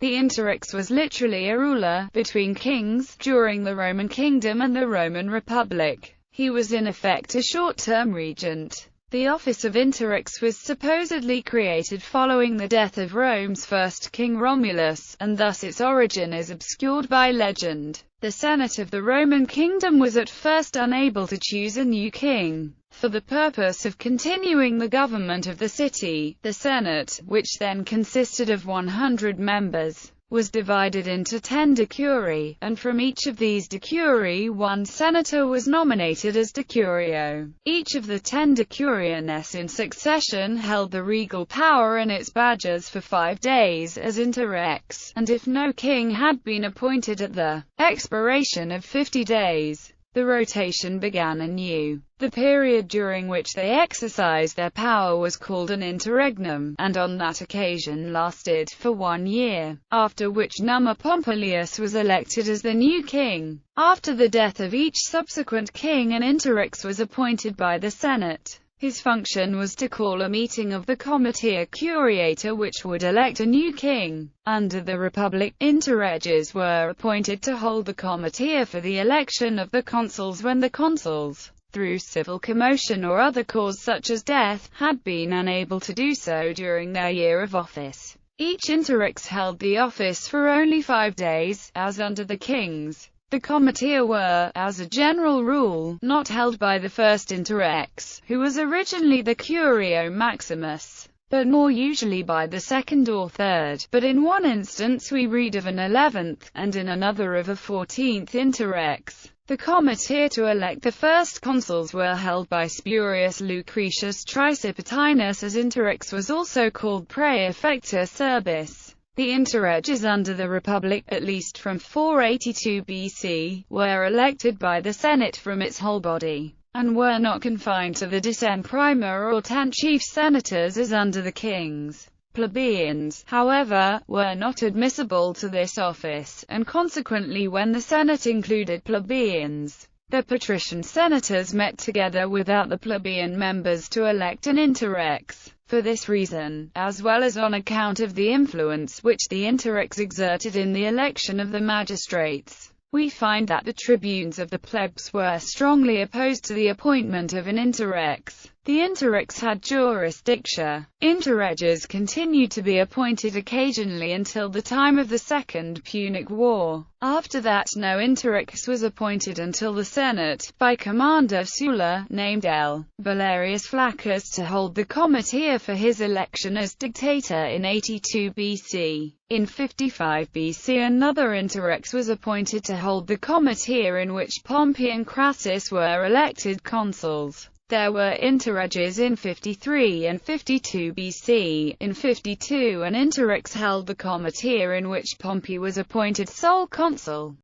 The Interrex was literally a ruler between kings during the Roman kingdom and the Roman Republic. He was in effect a short-term regent. The office of Interrex was supposedly created following the death of Rome's first king Romulus, and thus its origin is obscured by legend. The Senate of the Roman kingdom was at first unable to choose a new king. For the purpose of continuing the government of the city, the Senate, which then consisted of 100 members, was divided into 10 decurii, and from each of these decurii one senator was nominated as decurio. Each of the 10 decuriones in succession held the regal power and its badges for 5 days as interrex, and if no king had been appointed at the expiration of 50 days, the rotation began anew. The period during which they exercised their power was called an interregnum, and on that occasion lasted for 1 year, after which Numa Pompilius was elected as the new king. After the death of each subsequent king, an interrex was appointed by the Senate. His function was to call a meeting of the Comitia Curiata which would elect a new king. Under the Republic, interreges were appointed to hold the Comitia for the election of the consuls when the consuls, through civil commotion or other cause such as death, had been unable to do so during their year of office. Each interrex held the office for only 5 days, as under the kings. The comitia were, as a general rule, not held by the first interrex, who was originally the Curio Maximus, but more usually by the second or third. But in one instance we read of an 11th, and in another of a 14th interrex. The comitia to elect the first consuls were held by Spurius Lucretius Tricipitinus, as interrex was also called praefectus urbis. The interreges under the Republic, at least from 482 BC, were elected by the Senate from its whole body, and were not confined to the decemprima or 10 chief senators as under the kings. Plebeians, however, were not admissible to this office, and consequently when the Senate included plebeians, the patrician senators met together without the plebeian members to elect an interrex. For this reason, as well as on account of the influence which the interrex exerted in the election of the magistrates, we find that the tribunes of the plebs were strongly opposed to the appointment of an interrex. The interrex had jurisdiction. Interreges continued to be appointed occasionally until the time of the Second Punic War. After that no interrex was appointed until the Senate, by command of Sulla, named L. Valerius Flaccus to hold the comitia for his election as dictator in 82 BC. In 55 BC another interrex was appointed to hold the comitia in which Pompey and Crassus were elected consuls. There were interreges in 53 and 52 BC. In 52 an interrex held the comitia in which Pompey was appointed sole consul.